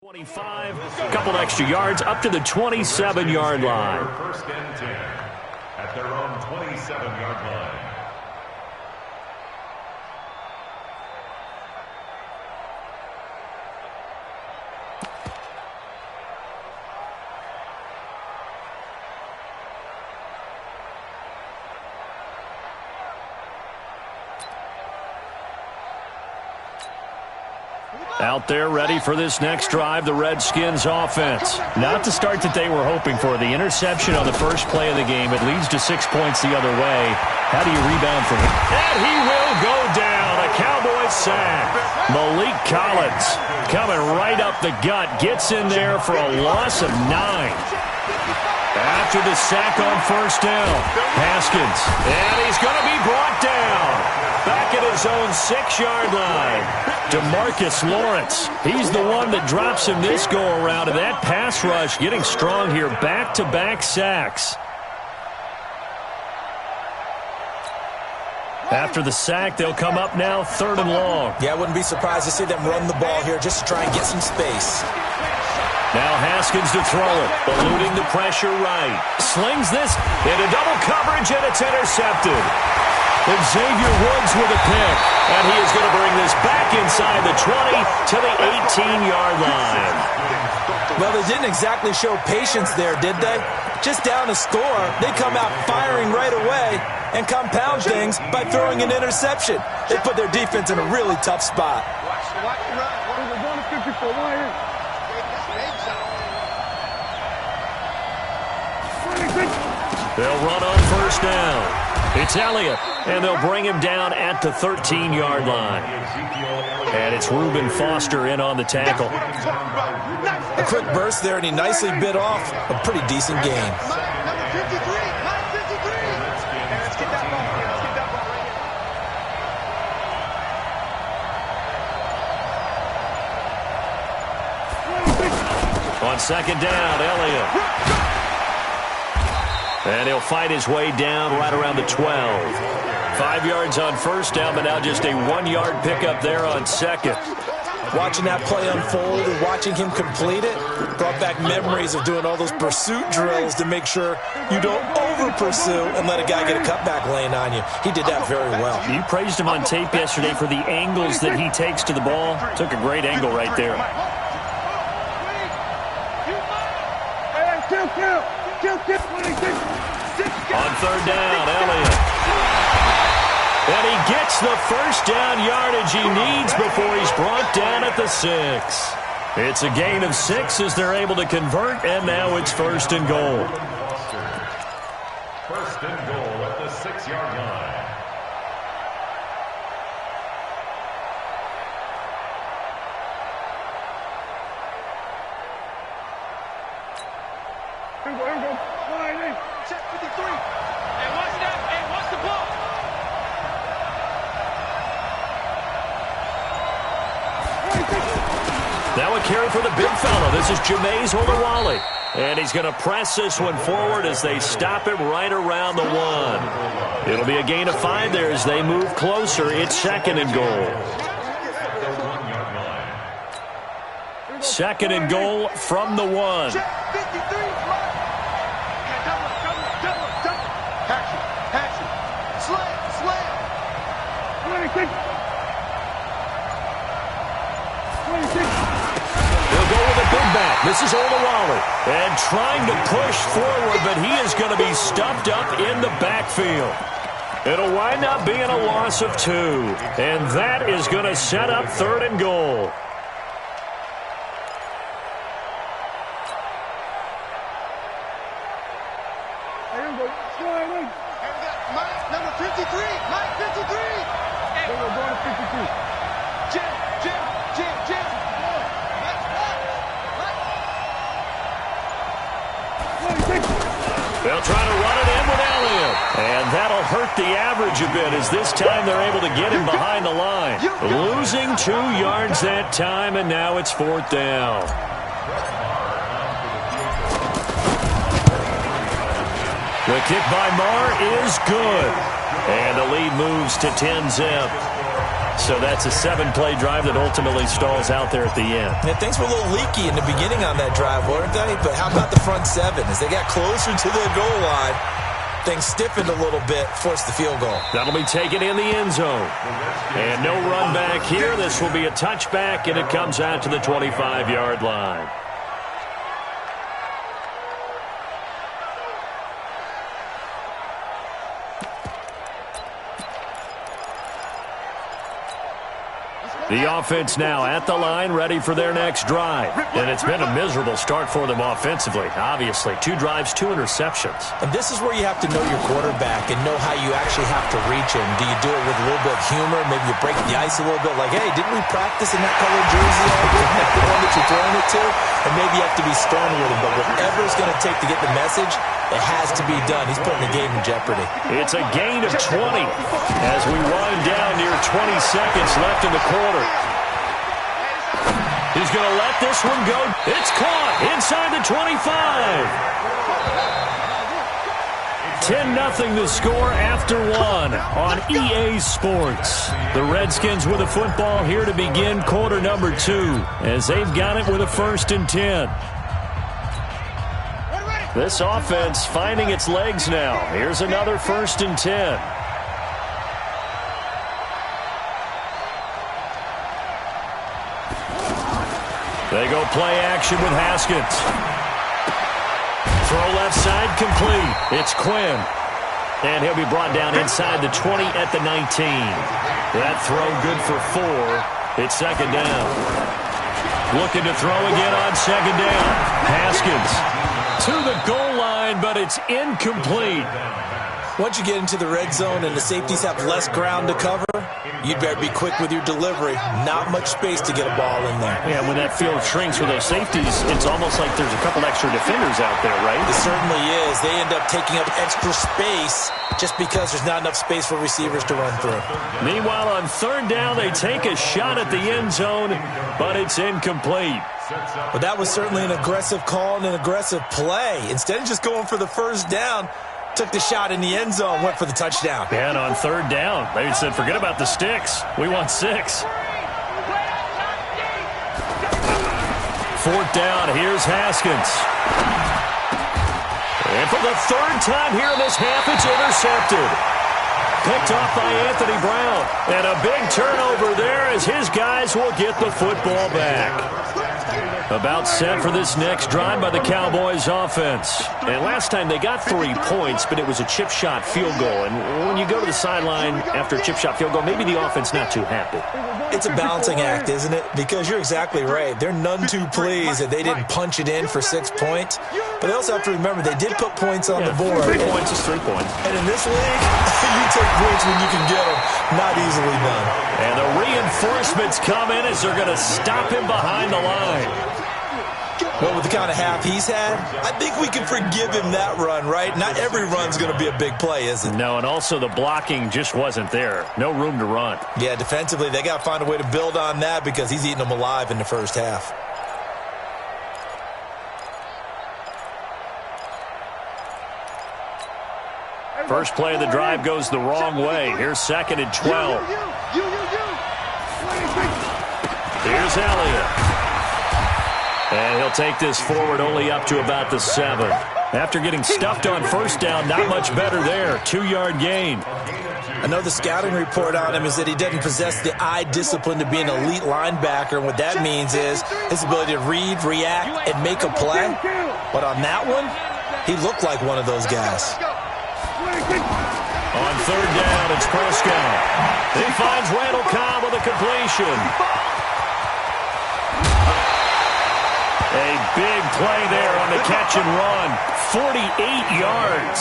25, a couple extra yards up to the 27-yard line. First and 10 at their own 27-yard line. Out there ready for this next drive, the Redskins offense. Not the start that they were hoping for. The interception on the first play of the game. It leads to 6 points the other way. How do you rebound from him? And he will go down. A Cowboys sack. Malik Collins coming right up the gut. Gets in there for a loss of 9. After the sack on first down, Haskins. And he's going to be brought down. Back at his own 6-yard line. DeMarcus Lawrence. He's the one that drops him this go-around. And that pass rush getting strong here. Back-to-back sacks. After the sack, they'll come up now 3rd and long. Yeah, I wouldn't be surprised to see them run the ball here just to try and get some space. Now Haskins to throw it. Eluding the pressure right. Slings this into double coverage, and it's intercepted. And Xavier Woods with a pick. And he is going to bring this back inside the 20 to the 18-yard line. Well, they didn't exactly show patience there, did they? Just down a score, they come out firing right away and compound things by throwing an interception. They put their defense in a really tough spot. They'll run on first down. It's Elliott, and they'll bring him down at the 13-yard line. And it's Reuben Foster in on the tackle. A quick burst there, and he nicely bit off a pretty decent game. On second down, Elliott. And he'll fight his way down right around the 12. 5 yards on first down, but now just a 1-yard pickup there on second. Watching that play unfold and watching him complete it brought back memories of doing all those pursuit drills to make sure you don't over-pursue and let a guy get a cutback lane on you. He did that very well. You praised him on tape yesterday for the angles that he takes to the ball. Took a great angle right there. On third down, Elliott. And he gets the first down yardage he needs before he's brought down at the 6. It's a gain of 6 as they're able to convert, and now it's 1st and goal. 1st and goal at the 6-yard line. Check 53. Hey, watch that. Hey, watch the ball. Now a carry for the big fella. This is HenJames's Olawale. And he's going to press this one forward as they stop him right around the 1. It'll be a gain of 5 there as they move closer. It's 2nd and goal. 2nd and goal from the 1. Check 53. They'll go with a big back. This is Olawale. And trying to push forward, but he is going to be stuffed up in the backfield. It'll wind up being a loss of 2. And that is going to set up 3rd and goal. Number 53. Mike 53. Hey, we're going to 53. Jim. They'll try to run it in with Elliott. And that'll hurt the average a bit as this time they're able to get him behind the line. Losing 2 yards that time, and now it's 4th down. The kick by Marr is good. And the lead moves to 10-zip. So that's a 7-play drive that ultimately stalls out there at the end. Yeah, things were a little leaky in the beginning on that drive, weren't they? But how about the front seven? As they got closer to the goal line, things stiffened a little bit, forced the field goal. That'll be taken in the end zone. And no run back here. This will be a touchback, and it comes out to the 25-yard line. The offense now at the line, ready for their next drive. And it's been a miserable start for them offensively, obviously. 2 drives, 2 interceptions. And this is where you have to know your quarterback and know how you actually have to reach him. Do you do it with a little bit of humor? Maybe you break the ice a little bit like, hey, didn't we practice in that colored jersey? The one that you're throwing it to? And maybe you have to be stern with him. But whatever it's going to take to get the message, it has to be done. He's putting the game in jeopardy. It's a gain of 20 as we wind down near 20 seconds left in the quarter. He's going to let this one go. It's caught inside the 25. 10-0 the score after 1 on EA Sports. The Redskins with a football here to begin quarter number 2 as they've got it with a 1st and 10. This offense finding its legs now. Here's another 1st and 10. They go play action with Haskins. Throw left side complete. It's Quinn. And he'll be brought down inside the 20 at the 19. That throw good for 4. It's 2nd down. Looking to throw again on 2nd down. Haskins to the goal line, but it's incomplete. Once you get into the red zone and the safeties have less ground to cover, you'd better be quick with your delivery. Not much space to get a ball in there. Yeah, when that field shrinks with those safeties, it's almost like there's a couple extra defenders out there, right? It certainly is. They end up taking up extra space just because there's not enough space for receivers to run through. Meanwhile, on 3rd down, they take a shot at the end zone, but it's incomplete. But that was certainly an aggressive call and an aggressive play. Instead of just going for the 1st down, took the shot in the end zone, went for the touchdown. And on 3rd down, they said, forget about the sticks. We want 6. 4th down, here's Haskins. And for the 3rd time here in this half, it's intercepted. Picked off by Anthony Brown. And a big turnover there as his guys will get the football back. About set for this next drive by the Cowboys offense. And last time they got 3 points, but it was a chip shot field goal. And when you go to the sideline after a chip shot field goal, maybe the offense not too happy. It's a balancing act, isn't it? Because you're exactly right. They're none too pleased that they didn't punch it in for 6 points. But they also have to remember they did put points on the board. 3 points is 3 points. And in this league, you take points when you can get them. Not easily done. And the reinforcements come in as they're going to stop him behind the line. Well, with the kind of half he's had, I think we can forgive him that run, right? Not every run's going to be a big play, is it? No, and also the blocking just wasn't there. No room to run. Yeah, defensively, they got to find a way to build on that because he's eating them alive in the 1st half. First play of the drive goes the wrong way. Here's 2nd and 12. Here's Elliott. And he'll take this forward only up to about the 7. After getting stuffed on 1st down, not much better there. 2-yard gain. I know the scouting report on him is that he doesn't possess the eye discipline to be an elite linebacker. And what that means is his ability to read, react, and make a play. But on that one, he looked like one of those guys. On 3rd down, it's Prescott. He finds Randall Cobb with a completion. A big play there on the catch and run. 48 yards.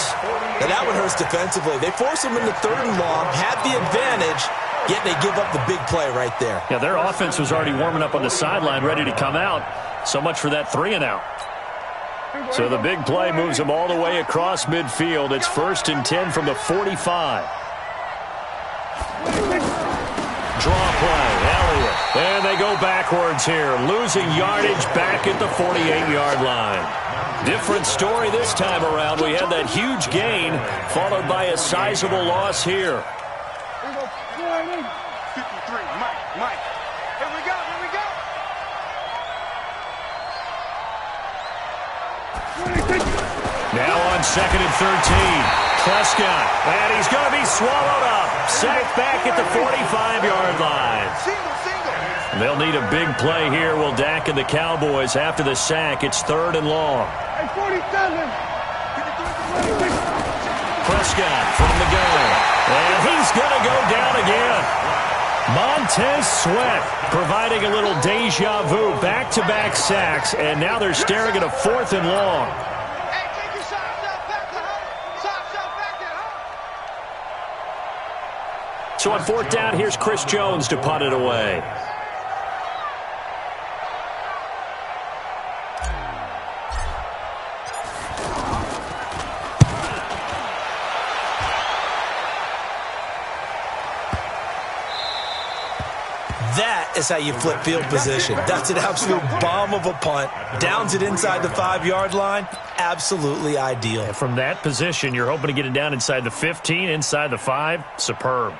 And that one hurts defensively. They force him into 3rd and long, have the advantage, yet they give up the big play right there. Yeah, their offense was already warming up on the sideline, ready to come out. So much for that 3 and out. So the big play moves them all the way across midfield. It's 1st and 10 from the 45. Draw play, Elliott. And they go backwards here, losing yardage back at the 48-yard line. Different story this time around. We had that huge gain, followed by a sizable loss here. Now on 2nd and 13. Prescott, and he's going to be swallowed up. Sacked back at the 45-yard line. They'll need a big play here. Will Dak and the Cowboys after the sack. It's 3rd and long. Prescott from the gun. And he's going to go down again. Montez Sweat providing a little deja vu. Back-to-back sacks, and now they're staring at a 4th and long. So on 4th down, here's Chris Jones to punt it away. That is how you flip field position. That's an absolute bomb of a punt. Downs it inside the 5-yard line. Absolutely ideal. And from that position, you're hoping to get it down inside the 15, inside the 5. Superb.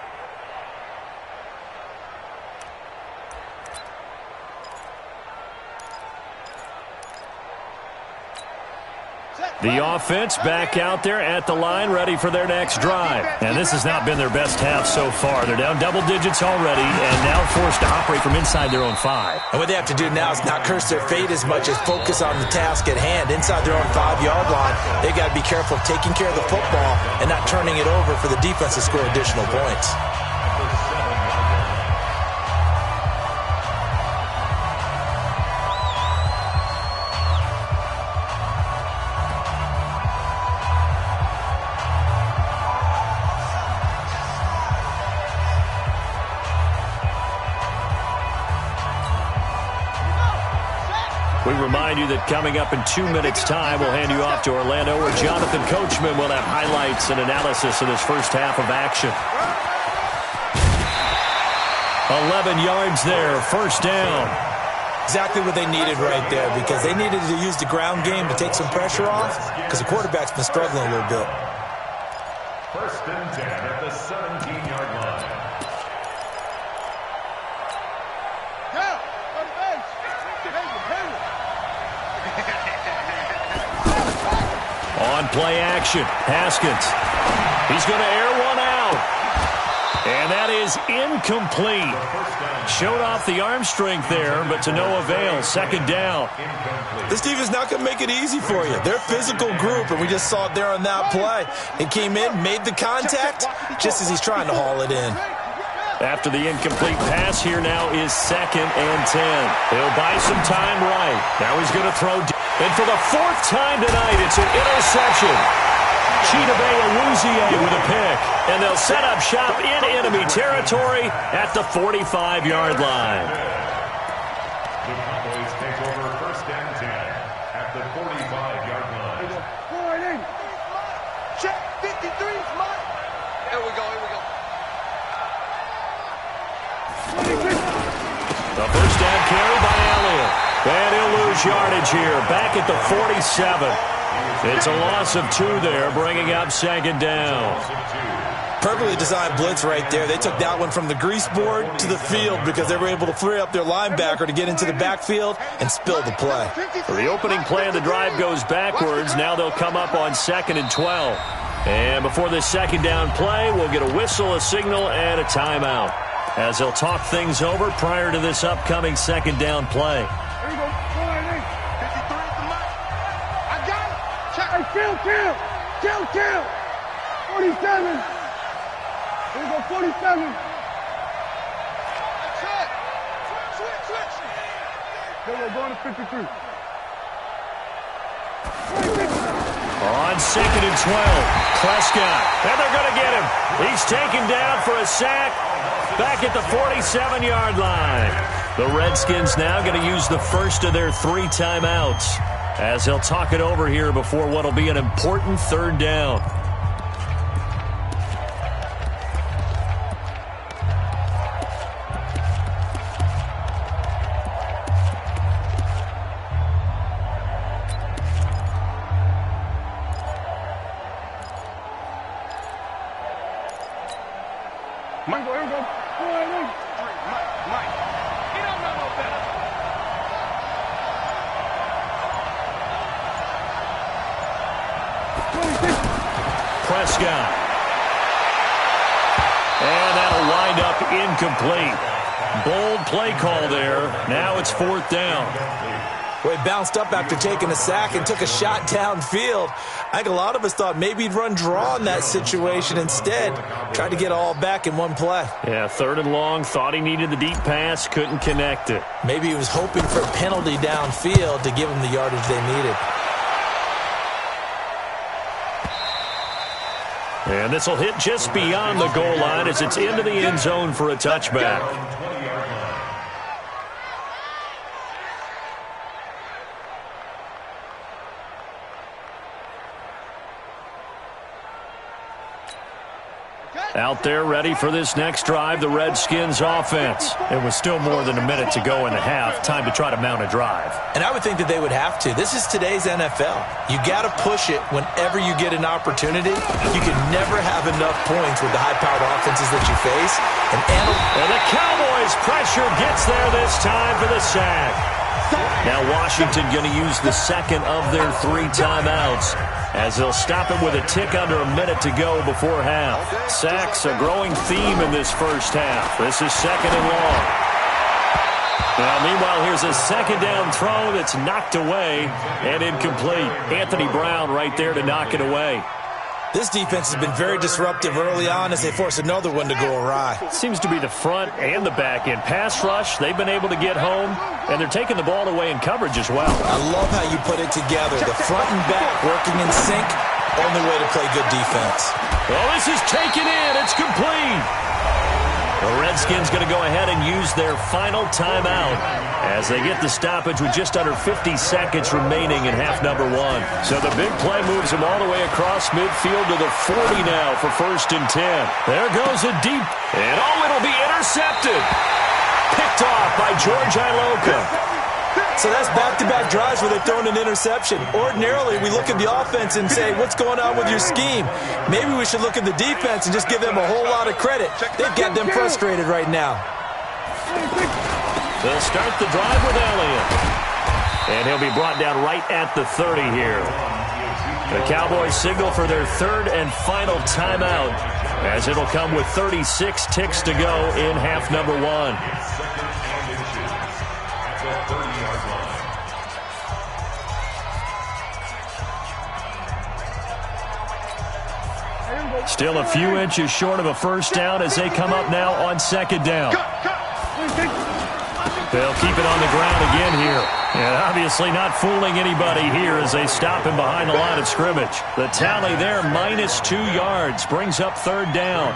The offense back out there at the line, ready for their next drive. And this has not been their best half so far. They're down double digits already and now forced to operate from inside their own 5. And what they have to do now is not curse their fate as much as focus on the task at hand. Inside their own 5-yard line, they've got to be careful of taking care of the football and not turning it over for the defense to score additional points. We remind you that coming up in 2 minutes' time, we'll hand you off to Orlando, where Jonathan Coachman will have highlights and analysis of this first half of action. 11 yards there, 1st down. Exactly what they needed right there, because they needed to use the ground game to take some pressure off, because the quarterback's been struggling a little bit. 1st and 10 at the 17-yard line. On play action, Haskins. He's going to air one out. And that is incomplete. Showed off the arm strength there, but to no avail. 2nd down. This defense not going to make it easy for you. They're a physical group, and we just saw it there on that play. He came in, made the contact, just as he's trying to haul it in. After the incomplete pass, here now is 2nd and 10. He'll buy some time right. Now he's going to throw. And for the 4th time tonight, it's an interception. Chidobe Awuzie with a pick. And they'll set up shop in enemy territory at the 45-yard line. The Cowboys take over 1st and 10 at the 45-yard line. Check 53, Mike. Here we go, here we go. The 1st down carry by Elliott. And he'll lose yardage here. Back at the 47. It's a loss of 2 there, bringing up 2nd down. Perfectly designed blitz right there. They took that one from the grease board to the field because they were able to free up their linebacker to get into the backfield and spill the play. So the opening play of the drive goes backwards. Now they'll come up on 2nd and 12. And before this 2nd down play, we'll get a whistle, a signal, and a timeout, as they'll talk things over prior to this upcoming 2nd down play. Kill! 47. Here we go, 47. Switch. Then we're going to 53. On 2nd and 12, Prescott. And they're going to get him. He's taken down for a sack back at the 47-yard line. The Redskins now going to use the first of their 3 timeouts, as they'll talk it over here before what will be an important 3rd down. Here we go. Mike. He don't know no better. Prescott. And that'll wind up incomplete. Bold play call there. Now it's 4th down. Well, he bounced up after taking a sack and took a shot downfield. I think a lot of us thought maybe he'd run draw in that situation instead. Tried to get it all back in one play. Yeah, 3rd and long. Thought he needed the deep pass. Couldn't connect it. Maybe he was hoping for a penalty downfield to give him the yardage they needed. And this will hit just beyond the goal line as it's into the end zone for a touchback. Out there ready for this next drive, the Redskins offense. It was still more than a minute to go in the half. Time to try to mount a drive. And I would think that they would have to. This is today's NFL. You got to push it whenever you get an opportunity. You can never have enough points with the high-powered offenses that you face. And the Cowboys' pressure gets there this time for the sack. Now Washington going to use the second of their 3 timeouts as they'll stop it with a tick under a minute to go before half. Sacks a growing theme in this first half. This is 2nd and long. Now, meanwhile, here's a 2nd down throw that's knocked away and incomplete. Anthony Brown right there to knock it away. This defense has been very disruptive early on as they force another one to go awry. Seems to be the front and the back end. Pass rush, they've been able to get home, and they're taking the ball away in coverage as well. I love how you put it together. The front and back working in sync, only way to play good defense. Well, this is taken in. It's complete. The Redskins going to go ahead and use their final timeout as they get the stoppage with just under 50 seconds remaining in half number 1. So the big play moves them all the way across midfield to the 40 now for 1st and 10. There goes a deep, and it'll be intercepted. Picked off by George Iloka. So that's back-to-back drives where they've thrown an interception. Ordinarily, we look at the offense and say, what's going on with your scheme? Maybe we should look at the defense and just give them a whole lot of credit. They've got them frustrated right now. They'll start the drive with Elliott. And he'll be brought down right at the 30 here. The Cowboys signal for their 3rd and final timeout as it'll come with 36 ticks to go in half number 1. Still a few inches short of a 1st down as they come up now on 2nd down. They'll keep it on the ground again here. And obviously not fooling anybody here as they stop him behind the line of scrimmage. The tally there, -2 yards, brings up 3rd down.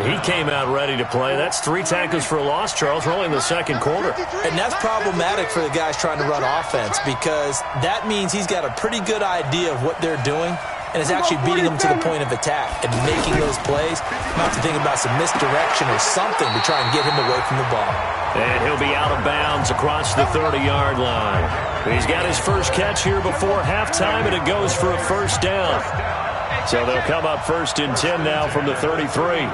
He came out ready to play. That's 3 tackles for a loss, Charles. We're only in the 2nd quarter. And that's problematic for the guys trying to run offense because that means he's got a pretty good idea of what they're doing and is actually beating them to the point of attack and making those plays. Not to think about some misdirection or something to try and get him away from the ball. And he'll be out of bounds across the 30-yard line. He's got his first catch here before halftime, and it goes for a 1st down. So they'll come up 1st and 10 now from the 33.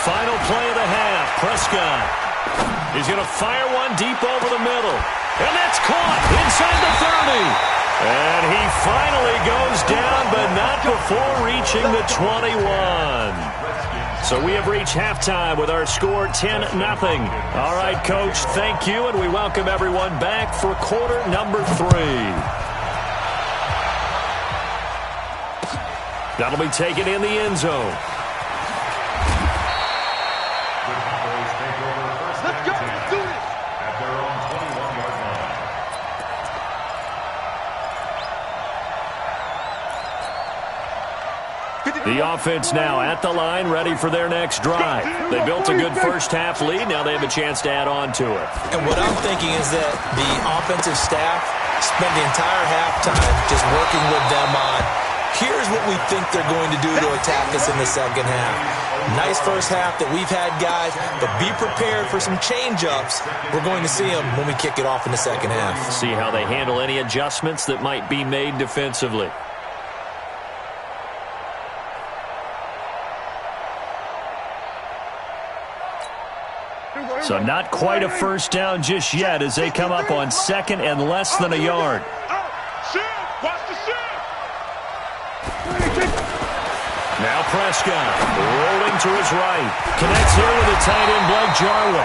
Final play of the half. Prescott. He's going to fire one deep over the middle. And that's caught inside the 30. And he finally goes down, but not before reaching the 21. So we have reached halftime with our score 10-0. All right, Coach, thank you, and we welcome everyone back for quarter number 3. That'll be taken in the end zone. The offense now at the line, ready for their next drive. They built a good first half lead. Now they have a chance to add on to it. And what I'm thinking is that the offensive staff spent the entire halftime just working with them on, here's what we think they're going to do to attack us in the second half. Nice first half that we've had, guys, but be prepared for some change-ups. We're going to see them when we kick it off in the second half. See how they handle any adjustments that might be made defensively. So not quite a first down just yet as they come up on second and less than a yard. Now Prescott rolling to his right. Connects here with the tight end, Blake Jarwin.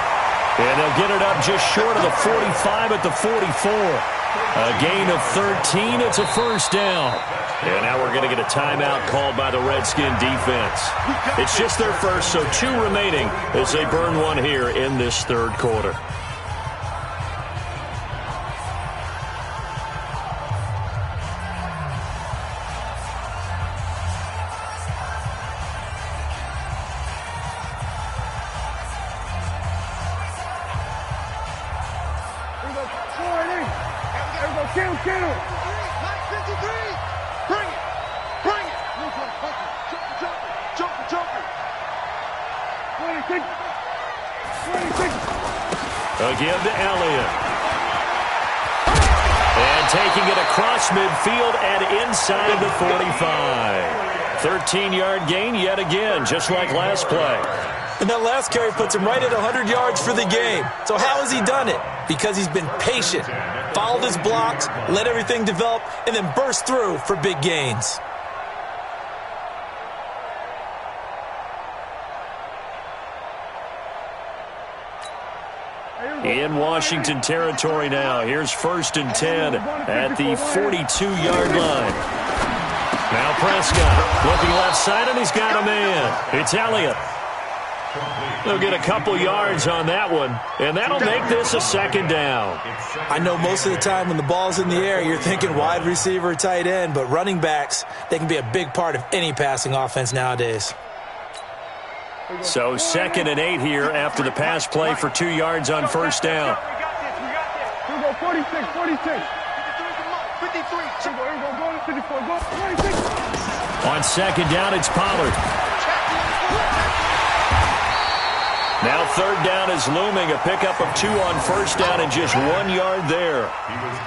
And they'll get it up just short of the 45 at the 44. A gain of 13. It's a first down. And now we're going to get a timeout called by the Redskin defense. It's just their first, so 2 remaining as they burn one here in this third quarter. Again to Elliott. And taking it across midfield and inside the 45. 13-yard gain yet again, just like last play. And that last carry puts him right at 100 yards for the game. So how has he done it? Because he's been patient, followed his blocks, let everything develop, and then burst through for big gains. In Washington territory now. Here's 1st and 10 at the 42-yard line. Now Prescott looking left side, and he's got a man. It's Elliott. They'll get a couple yards on that one, and that'll make this a second down. I know most of the time when the ball's in the air, you're thinking wide receiver, tight end, but running backs, they can be a big part of any passing offense nowadays. So 2nd and 8 here after the pass play for 2 yards on first down. We go 46, 46. 53. Go 54. Go 46. On second down, it's Pollard. Now 3rd down is looming. A pickup of 2 on first down and just 1 yard there.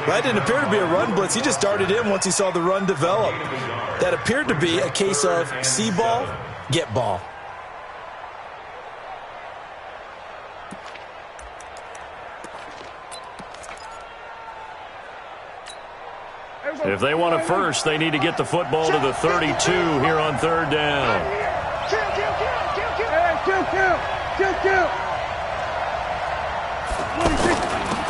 That didn't appear to be a run blitz. He just darted in once he saw the run develop. That appeared to be a case of see ball, get ball. If they want it first, they need to get the football to the 32 here on 3rd down. Kill.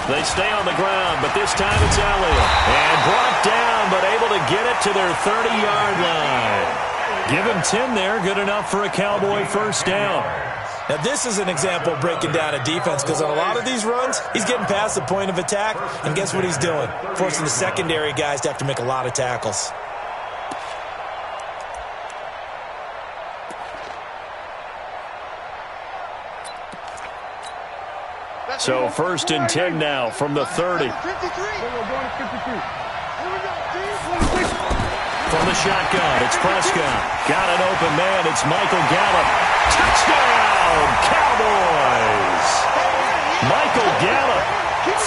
They stay on the ground, but this time it's Elliott. And brought down, but able to get it to their 30-yard line. Give him 10 there, good enough for a Cowboy first down. Now, this is an example of breaking down a defense because on a lot of these runs, he's getting past the point of attack, and guess what he's doing? Forcing the secondary guys to have to make a lot of tackles. So 1st and 10 now from the 30. From the shotgun, it's Prescott. Got an open man, it's Michael Gallup. Touchdown, Cowboys! Michael Gallup,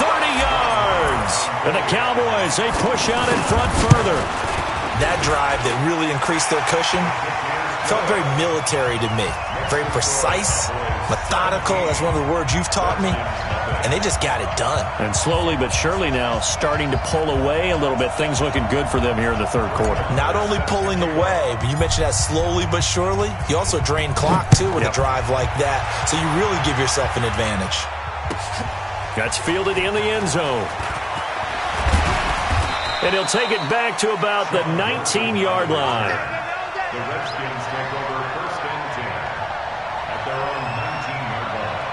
30 yards. And the Cowboys, they push out in front further. That drive that really increased their cushion felt very military to me. Very precise, methodical. That's one of the words you've taught me. And they just got it done. And slowly but surely now starting to pull away a little bit. Things looking good for them here in the 3rd quarter. Not only pulling away, but you mentioned that slowly but surely. You also drain clock, too, with a drive like that. So you really give yourself an advantage. That's fielded in the end zone. And he'll take it back to about the 19-yard line. The Redskins take over 1st and 10 at their own 19-yard line.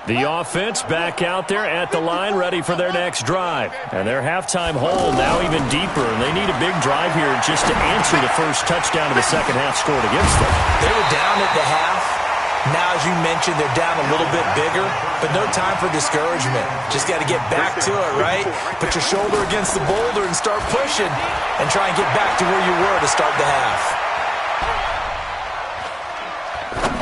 The offense back out there at the line, ready for their next drive. And their halftime hole now even deeper, and they need a big drive here just to answer the first touchdown of the second half scored against them. They were down at the half. Now, as you mentioned, they're down a little bit bigger, but no time for discouragement. Just got to get back to it, right? Put your shoulder against the boulder and start pushing and try and get back to where you were to start the half.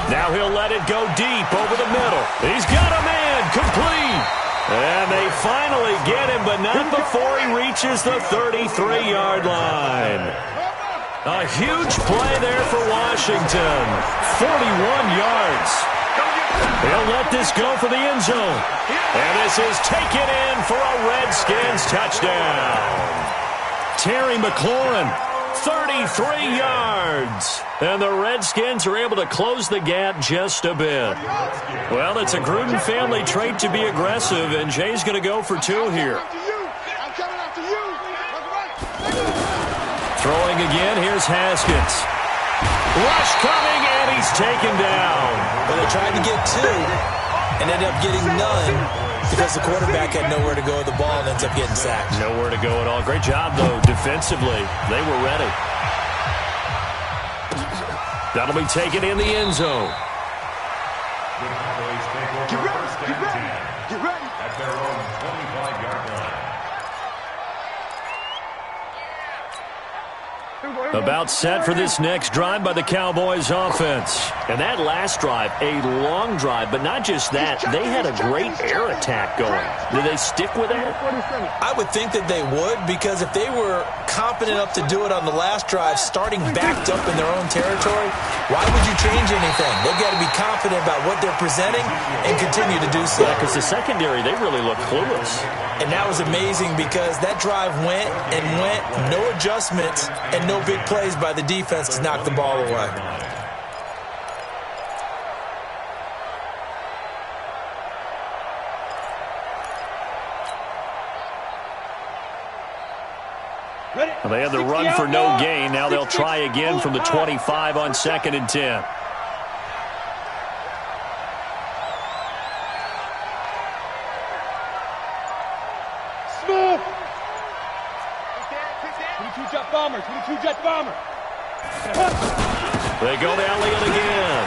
Now he'll let it go deep over the middle. He's got a man complete. And they finally get him, but not before he reaches the 33-yard line. A huge play there for Washington. 41 yards. They'll let this go for the end zone. And this is taken in for a Redskins touchdown. Terry McLaurin, 33 yards. And the Redskins are able to close the gap just a bit. Well, it's a Gruden family trait to be aggressive, and Jay's going to go for two here. Throwing again, here's Haskins. Rush coming, and he's taken down. Well, they tried to get two and ended up getting none because the quarterback had nowhere to go with the ball and ends up getting sacked. Nowhere to go at all. Great job, though, defensively. They were ready. That'll be taken in the end zone. Get ready. Get ready. At their own 25-yard line. About set for this next drive by the Cowboys offense. And that last drive, a long drive, but not just that, they had a great air attack going. Did they stick with that? I would think that they would, because if they were confident enough to do it on the last drive, starting backed up in their own territory, why would you change anything? They've got to be confident about what they're presenting and continue to do so. Yeah, because the secondary, they really look clueless. And that was amazing because that drive went and went, no adjustments and no big plays by the defense to knock the ball away. Well, they had the run for no gain. Now they'll try again from the 25 on 2nd and 10. Smooth. 22 jet bomber. 22 jet bomber. They go to Elliott again.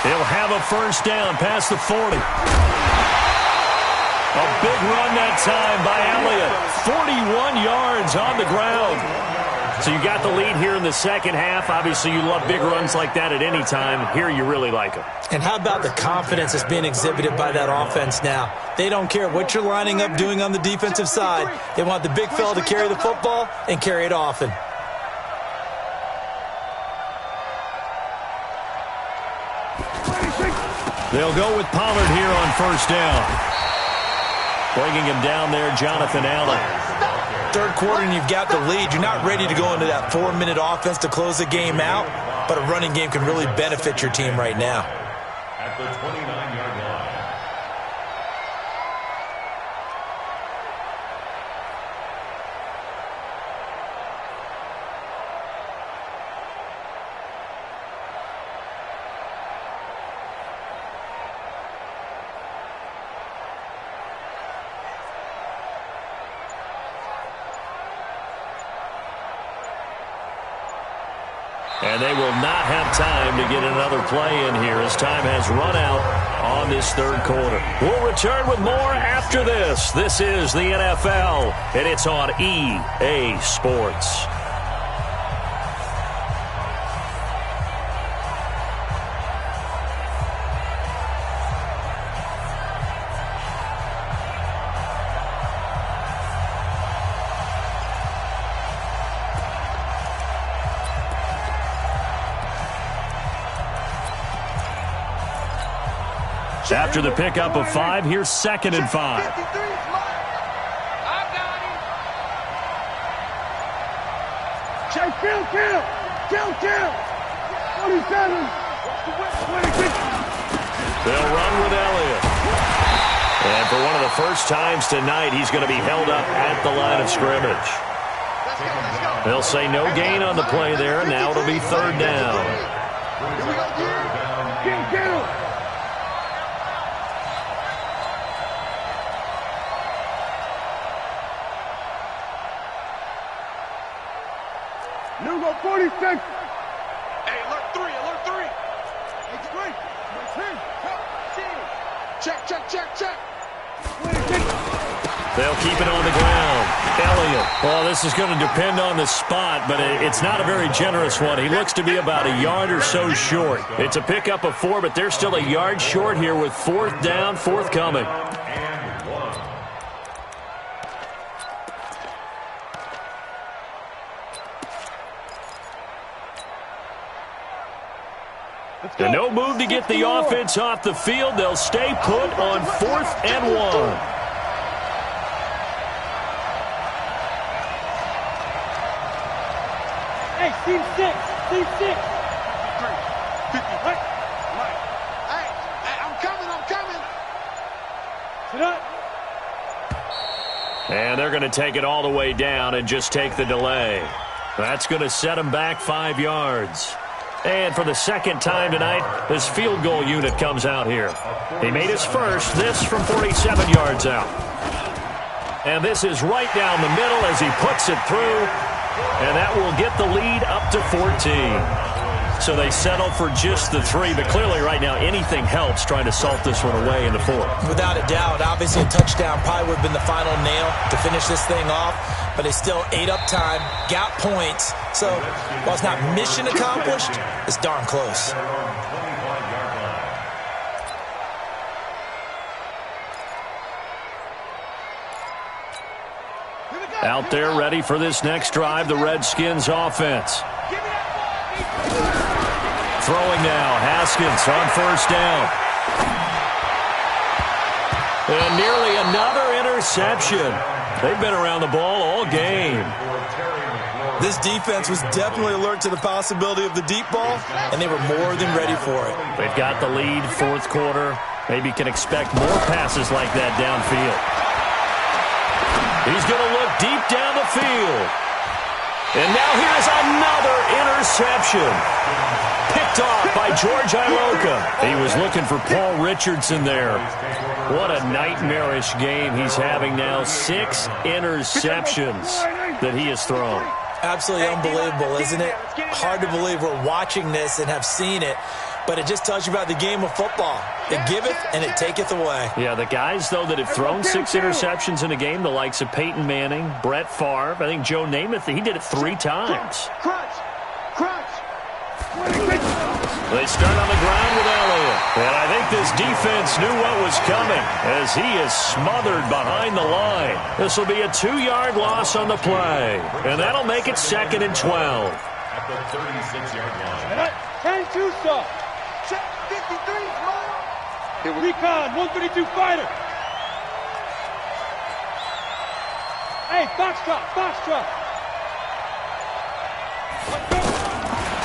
He'll have a first down past the 40. A big run that time by Elliott. 41 yards on the ground. So you got the lead here in the second half. Obviously, you love big runs like that at any time. Here, you really like them. And how about the confidence that's being exhibited by that offense now? They don't care what you're lining up doing on the defensive side. They want the big fella to carry the football and carry it often. They'll go with Pollard here on first down. Bringing him down there, Jonathan Allen. Third quarter and you've got the lead. You're not ready to go into that 4-minute offense to close the game out, but a running game can really benefit your team right now. At the 29-yard line. And they will not have time to get another play in here as time has run out on this third quarter. We'll return with more after this. This is the NFL, and it's on EA Sports. After the pickup of 5, here's 2nd and 5. I got him. Check, kill. 27. 26. They'll run with Elliott. And for one of the first times tonight, he's going to be held up at the line of scrimmage. They'll say no gain on the play there, and now it'll be 3rd down. Here we go, kill. Number 46. Hey, alert 3. It's great. Check. 26. They'll keep it on the ground. Elliott. Well, this is going to depend on the spot, but it's not a very generous one. He looks to be about a yard or so short. It's a pickup of 4, but they're still a yard short here with 4th down, forthcoming. And no move to get the offense off the field. They'll stay put on 4th and 1. Hey, team 6. Team 6. Hey, I'm coming. Sit up. And they're going to take it all the way down and just take the delay. That's going to set them back 5 yards. And for the second time tonight, this field goal unit comes out here. He made his first, this from 47 yards out. And this is right down the middle as he puts it through. And that will get the lead up to 14. So they settle for just the 3, but clearly right now anything helps trying to salt this one away in the 4th. Without a doubt, obviously a touchdown probably would have been the final nail to finish this thing off, but they still ate up time, got points. So while it's not mission accomplished, it's darn close. Out there ready for this next drive, the Redskins offense. Throwing now, Haskins on 1st down. And nearly another interception. They've been around the ball all game. This defense was definitely alert to the possibility of the deep ball, and they were more than ready for it. They've got the lead, 4th quarter. Maybe can expect more passes like that downfield. He's going to look deep down the field. And now here's another interception. Picked off by George Iloka. He was looking for Paul Richardson there. What a nightmarish game he's having now. 6 interceptions that he has thrown. Absolutely unbelievable, isn't it? Hard to believe we're watching this and have seen it, but it just tells you about the game of football. It giveth and it taketh away. Yeah, the guys, though, that have thrown 6 interceptions in a game, the likes of Peyton Manning, Brett Favre, I think Joe Namath, he did it 3 times. Crunch. They start on the ground with Elliott. And I think this defense knew what was coming as he is smothered behind the line. This will be a 2-yard loss on the play. And that'll make it 2nd and 12. At the 36-yard line. 10-2 stop. Check 53, Recon, 132 fighter. Hey, Foxtrot.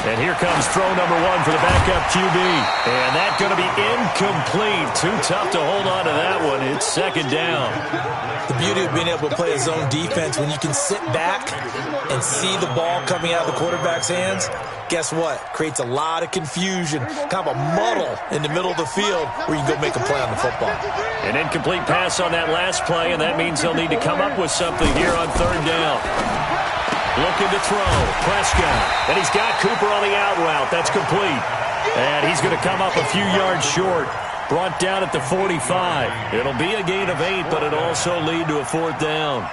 And here comes throw number 1 for the backup QB. And that's going to be incomplete. Too tough to hold on to that one. It's 2nd down. The beauty of being able to play a zone defense when you can sit back and see the ball coming out of the quarterback's hands, guess what? Creates a lot of confusion, kind of a muddle in the middle of the field where you can go make a play on the football. An incomplete pass on that last play, and that means they'll need to come up with something here on 3rd down. Looking to throw. Prescott. And he's got Cooper on the out route. That's complete. And he's going to come up a few yards short. Brought down at the 45. It'll be a gain of 8, but it'll also lead to a 4th down.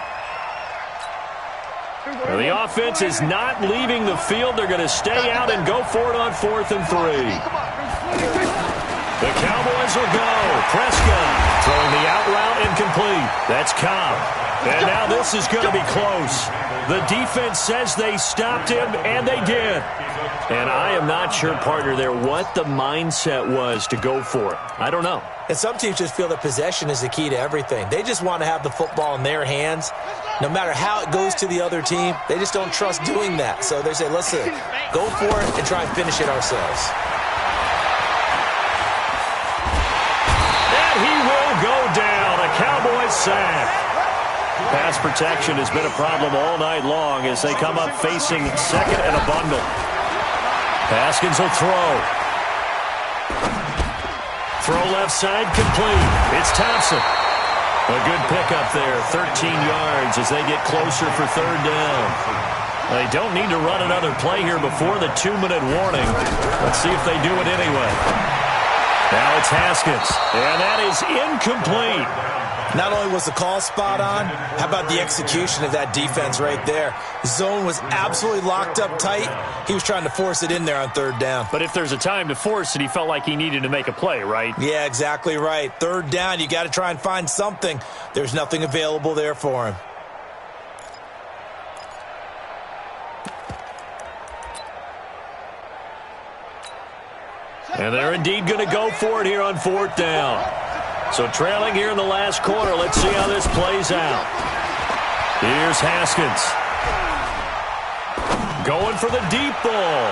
Well, the offense is not leaving the field. They're going to stay out and go for it on 4th and 3. The Cowboys will go. Prescott throwing the out route incomplete. That's Cobb. And now this is going to be close. The defense says they stopped him, and they did. And I am not sure, partner, there what the mindset was to go for it. I don't know. And some teams just feel that possession is the key to everything. They just want to have the football in their hands. No matter how it goes to the other team, they just don't trust doing that. So they say, listen, go for it and try and finish it ourselves. And he will go down. A Cowboys sack. Pass protection has been a problem all night long as they come up facing 2nd and a bundle. Haskins will throw. Throw left side complete. It's Thompson. A good pickup there, 13 yards as they get closer for 3rd down. They don't need to run another play here before the 2-minute warning. Let's see if they do it anyway. Now it's Haskins, and that is incomplete. Not only was the call spot on, how about the execution of that defense right there? Zone was absolutely locked up tight. He was trying to force it in there on third down. But if there's a time to force it, he felt like he needed to make a play, right? Yeah, exactly right. Third down, you got to try and find something. There's nothing available there for him. And they're indeed going to go for it here on fourth down. So trailing here in the last quarter. Let's see how this plays out. Here's Haskins. Going for the deep ball.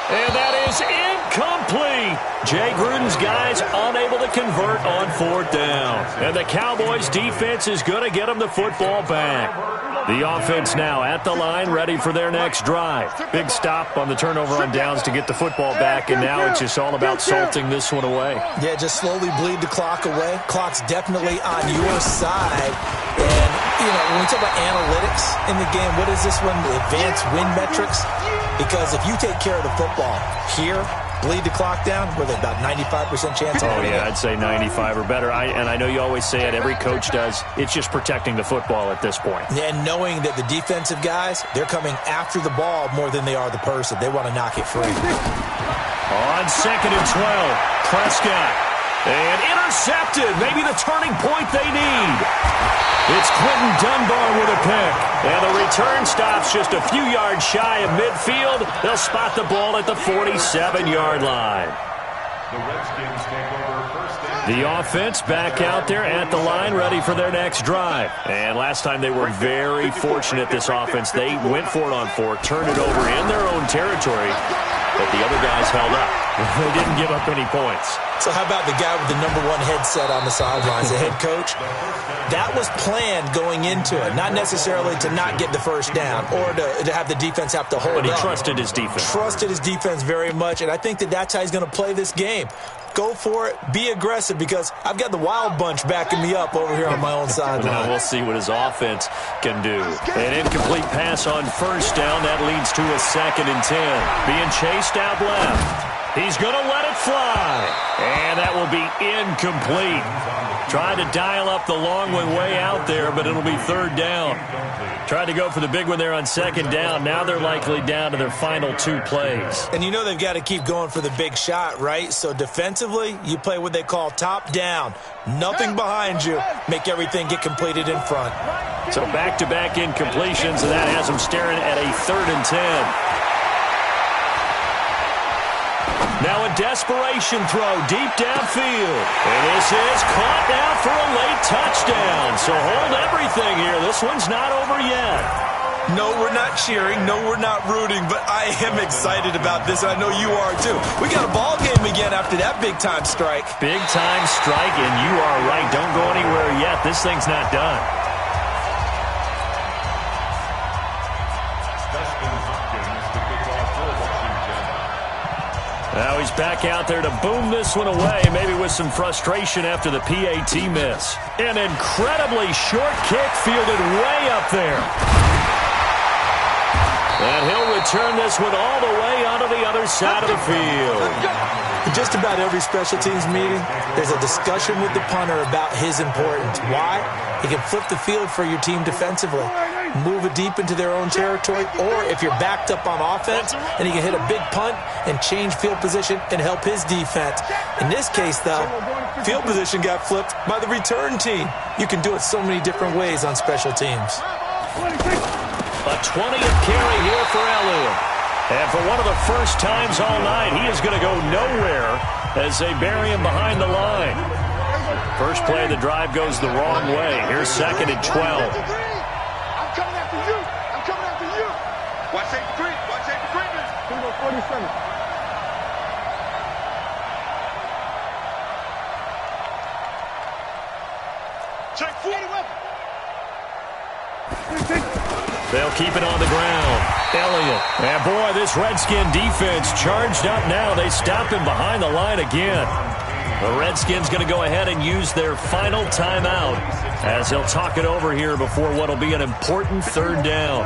And that is incomplete. Jay Gruden's guys unable to convert on fourth down. And the Cowboys defense is going to get them the football back. The offense now at the line, ready for their next drive. Big stop on the turnover on downs to get the football back, and now it's just all about salting this one away. Yeah, just slowly bleed the clock away. Clock's definitely on your side. And, you know, when we talk about analytics in the game, what is this one? The advanced win metrics? Because if you take care of the football here, bleed the clock down, with about 95% chance. Oh, yeah, I'd say 95 or better. And I know you always say it, every coach does. It's just protecting the football at this point. And knowing that the defensive guys, they're coming after the ball more than they are the person. They want to knock it free. On 2nd and 12, Prescott. And intercepted. Maybe the turning point they need. It's Quentin Dunbar with a pick. And the return stops just a few yards shy of midfield. They'll spot the ball at the 47-yard line. The Redskins take over first down. The offense back out there at the line, ready for their next drive. And last time they were very fortunate, this offense. They went for it on fourth, turned it over in their own territory, but the other guys held up. They didn't give up any points. So how about the guy with the #1 headset on the sidelines, the head coach? That was planned going into it, not necessarily to not get the first down or to have the defense have to hold up. But he trusted his defense. Trusted his defense very much, and I think that that's how he's going to play this game. Go for it. Be aggressive, because I've got the Wild Bunch backing me up over here on my own sideline. Now we'll see what his offense can do. An incomplete pass on first down. That leads to a 2nd and 10. Being chased out left. He's going to let it fly. And that will be incomplete. Tried to dial up the long one way out there, but it'll be third down. Tried to go for the big one there on 2nd down. Now they're likely down to their final 2 plays. And you know they've got to keep going for the big shot, right? So defensively, you play what they call top down. Nothing behind you. Make everything get completed in front. So back-to-back incompletions, and that has them staring at a 3rd and 10. Now a desperation throw deep downfield. And this is caught now for a late touchdown. So hold everything here. This one's not over yet. No, we're not cheering. No, we're not rooting. But I am excited about this. I know you are too. We got a ball game again after that big-time strike. Big-time strike, and you are right. Don't go anywhere yet. This thing's not done. Now he's back out there to boom this one away, maybe with some frustration after the PAT miss. An incredibly short kick fielded way up there. And he'll return this one all the way onto the other side of the field. In just about every special teams meeting, there's a discussion with the punter about his importance. Why? He can flip the field for your team defensively, move it deep into their own territory, or if you're backed up on offense, and he can hit a big punt and change field position and help his defense. In this case, though, field position got flipped by the return team. You can do it so many different ways on special teams. A 20th carry here for Elliott. And for one of the first times all night, he is going to go nowhere as they bury him behind the line. First play of the drive goes the wrong way. Here's 2nd and 12. I'm coming after you. I'm coming after you. Watch 83. Watch 83. Here we go, 47. Check 40 weapon. They'll keep it on the ground. Elliott. And boy, this Redskin defense charged up now. They stop him behind the line again. The Redskins going to go ahead and use their final timeout as they'll talk it over here before what will be an important 3rd down.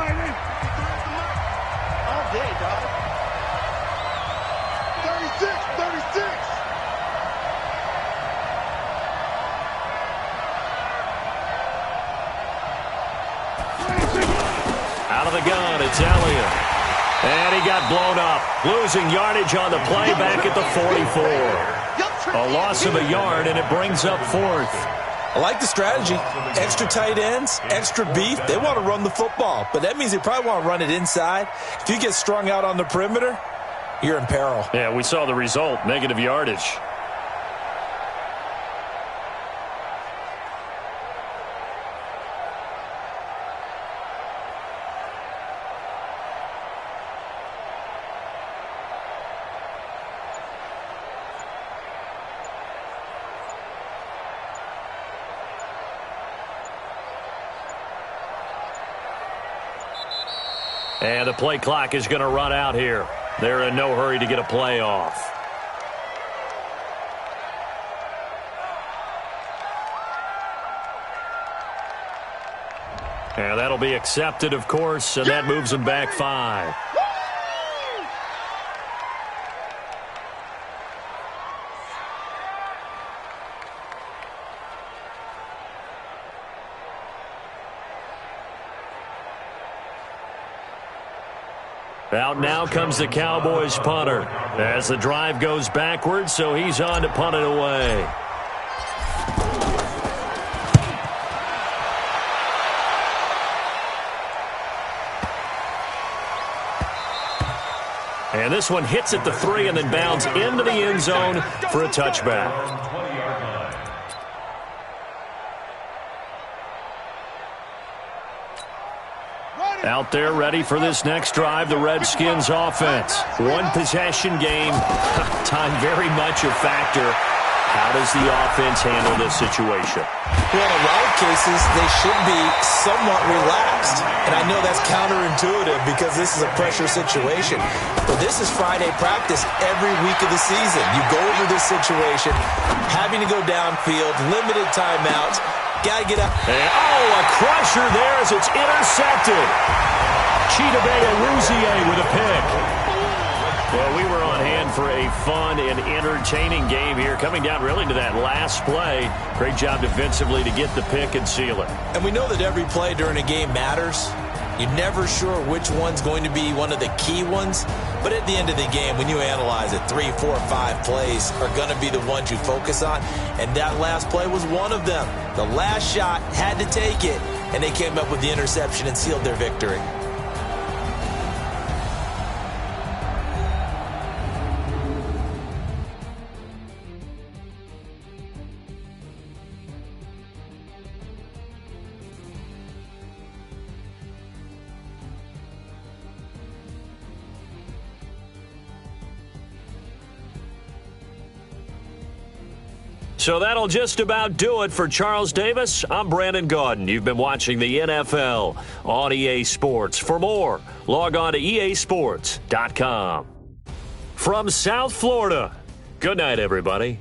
All day, dog. 36, 36. Italian. And he got blown up. Losing yardage on the play back at the 44. A loss of a yard, and it brings up fourth. I like the strategy. Extra tight ends, extra beef. They want to run the football, but that means they probably want to run it inside. If you get strung out on the perimeter, you're in peril. Yeah, we saw the result, negative yardage. And the play clock is going to run out here. They're in no hurry to get a play off. And that'll be accepted, of course, and that moves them back 5. Out now comes the Cowboys punter as the drive goes backwards, so he's on to punt it away. And this one hits at the 3 and then bounds into the end zone for a touchback. Out there ready for this next drive, the Redskins offense. One possession game, time very much a factor. How does the offense handle this situation? Well, in a lot of cases, they should be somewhat relaxed. And I know that's counterintuitive because this is a pressure situation. But this is Friday practice every week of the season. You go over this situation, having to go downfield, limited timeouts. Got to get up. And, a crusher there as it's intercepted. Chidobe Awuzie with a pick. Well, we were on hand for a fun and entertaining game here, coming down really to that last play. Great job defensively to get the pick and seal it. And we know that every play during a game matters. You're never sure which one's going to be one of the key ones. But at the end of the game, when you analyze it, 3, 4, 5 plays are going to be the ones you focus on. And that last play was one of them. The last shot had to take it, and they came up with the interception and sealed their victory. So that'll just about do it for Charles Davis. I'm Brandon Gaudin. You've been watching the NFL on EA Sports. For more, log on to easports.com. From South Florida, good night, everybody.